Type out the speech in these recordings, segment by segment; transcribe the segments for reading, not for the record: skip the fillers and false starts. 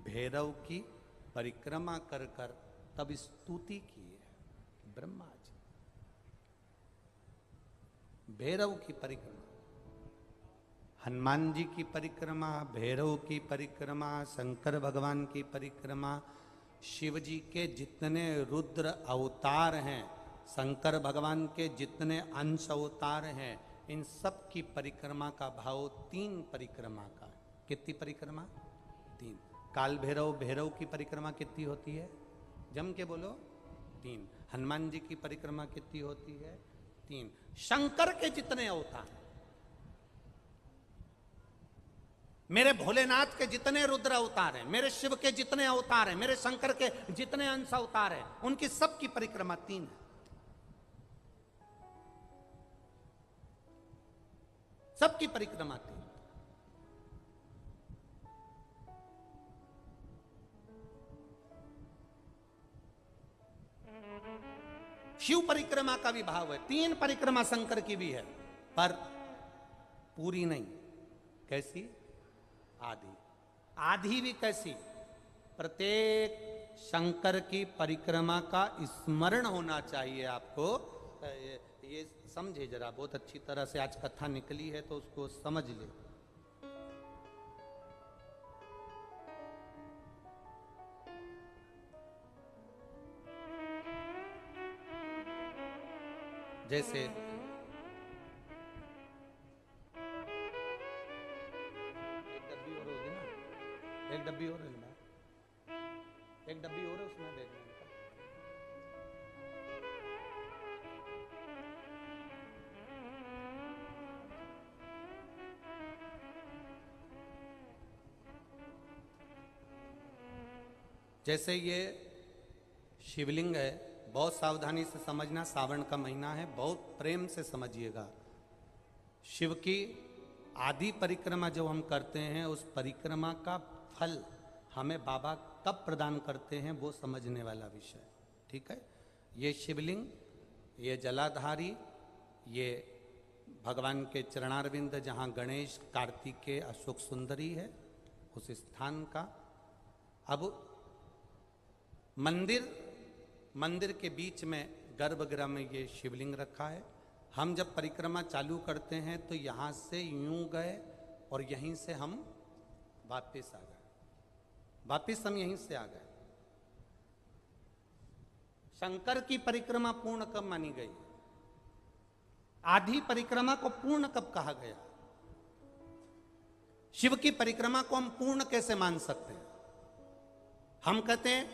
भैरव की परिक्रमा कर कर तब स्तुति की है ब्रह्मा जी। भैरव की परिक्रमा, हनुमान जी की परिक्रमा, भैरव की परिक्रमा, शंकर भगवान की परिक्रमा, शिव जी के जितने रुद्र अवतार हैं, शंकर भगवान के जितने अंश अवतार हैं, इन सब की परिक्रमा का भाव 3 परिक्रमा का। कितनी परिक्रमा? 3। काल भैरव, भैरव की परिक्रमा कितनी होती है? जम के बोलो 3। हनुमान जी की परिक्रमा कितनी होती है? 3। शंकर के जितने अवतार, मेरे भोलेनाथ के जितने रुद्र अवतार हैं, मेरे शिव के जितने अवतार हैं, मेरे शंकर के जितने अंश अवतार हैं, उनकी सबकी परिक्रमा 3 है। सबकी परिक्रमा 3। शिव परिक्रमा का भी भाव है, 3 परिक्रमा शंकर की भी है, पर पूरी नहीं। कैसी? आधी। आधी भी कैसी? प्रत्येक शंकर की परिक्रमा का स्मरण होना चाहिए आपको। ये समझे जरा, बहुत अच्छी तरह से आज कथा निकली है तो उसको समझ ले। जैसे एक डब्बी और है ना, एक डब्बी और है उसमें दे देना। जैसे ये शिवलिंग है, बहुत सावधानी से समझना, सावन का महीना है, बहुत प्रेम से समझिएगा। शिव की आदि परिक्रमा जब हम करते हैं, उस परिक्रमा का फल हमें बाबा कब प्रदान करते हैं वो समझने वाला विषय। ठीक है? ये शिवलिंग, ये जलाधारी, ये भगवान के चरणारविंद जहाँ गणेश, कार्तिकेय, अशोक सुंदरी है, उस स्थान का। अब मंदिर के बीच में गर्भगृह में ये शिवलिंग रखा है। हम जब परिक्रमा चालू करते हैं तो यहाँ से यूं गए और यहीं से हम वापस आ गए, वापस हम यहीं से आ गए। शंकर की परिक्रमा पूर्ण कब मानी गई? आधी परिक्रमा को पूर्ण कब कहा गया? शिव की परिक्रमा को हम पूर्ण कैसे मान सकते हैं? हम कहते हैं,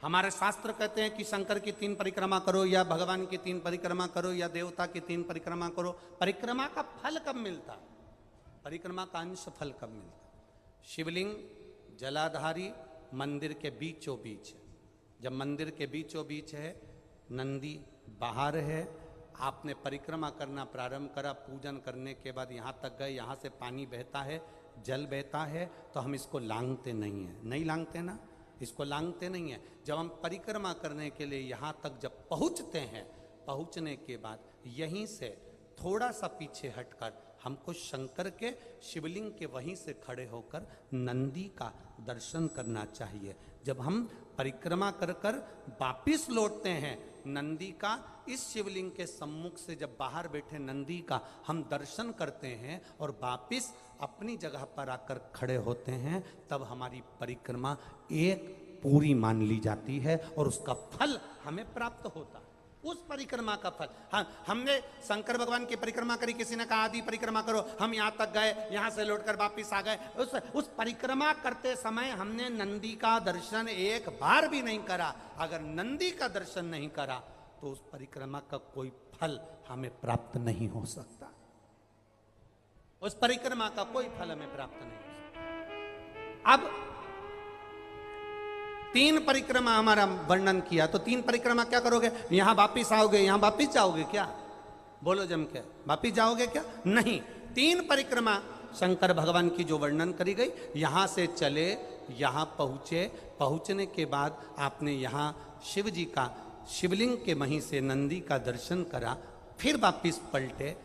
हमारे शास्त्र कहते हैं कि शंकर की 3 परिक्रमा करो, या भगवान की 3 परिक्रमा करो, या देवता की 3 परिक्रमा करो। परिक्रमा का फल कब मिलता? परिक्रमा का अंश फल कब मिलता? शिवलिंग जलाधारी मंदिर के बीचों बीच है। जब मंदिर के बीचों बीच है, नंदी बाहर है, आपने परिक्रमा करना प्रारंभ करा, पूजन करने के बाद यहाँ तक गए, यहाँ से पानी बहता है, जल बहता है, तो हम इसको लांघते नहीं है। नहीं लांघते ना, इसको लांघते नहीं है। जब हम परिक्रमा करने के लिए यहाँ तक जब पहुँचते हैं, पहुँचने के बाद यहीं से थोड़ा सा पीछे हटकर हमको शंकर के शिवलिंग के वहीं से खड़े होकर नंदी का दर्शन करना चाहिए। जब हम परिक्रमा कर कर वापिस लौटते हैं, नंदी का इस शिवलिंग के सम्मुख से जब बाहर बैठे नंदी का हम दर्शन करते हैं और वापिस अपनी जगह पर आकर खड़े होते हैं, तब हमारी परिक्रमा एक पूरी मान ली जाती है और उसका फल हमें प्राप्त होता है। उस परिक्रमा का फल, हमने शंकर भगवान की परिक्रमा करी, किसी ने कहा आदि परिक्रमा करो, हम यहाँ तक गए, यहाँ से लौटकर वापिस आ गए। उस परिक्रमा करते समय हमने नंदी का दर्शन एक बार भी नहीं करा। अगर नंदी का दर्शन नहीं करा तो उस परिक्रमा का कोई फल हमें प्राप्त नहीं हो सकता। उस परिक्रमा का कोई फल हमें प्राप्त नहीं हो सकता। अब 3 परिक्रमा हमारा वर्णन किया, तो 3 परिक्रमा क्या करोगे? यहां वापिस आओगे, यहां वापिस जाओगे क्या? बोलो जम के, वापिस जाओगे क्या? नहीं। 3 परिक्रमा शंकर भगवान की जो वर्णन करी गई, यहां से चले, यहां पहुंचे, पहुंचने के बाद आपने यहां शिव जी का शिवलिंग के वहीं से नंदी का दर्शन करा, फिर वापिस पलटे,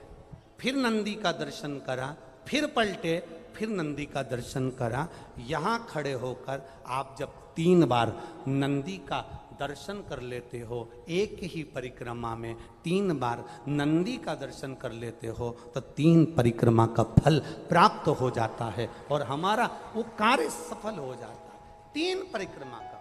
फिर नंदी का दर्शन करा, फिर पलटे, फिर नंदी का दर्शन करा। यहाँ खड़े होकर आप जब 3 बार नंदी का दर्शन कर लेते हो, एक ही परिक्रमा में 3 बार नंदी का दर्शन कर लेते हो, तो 3 परिक्रमा का फल प्राप्त हो जाता है और हमारा वो कार्य सफल हो जाता है। 3 परिक्रमा का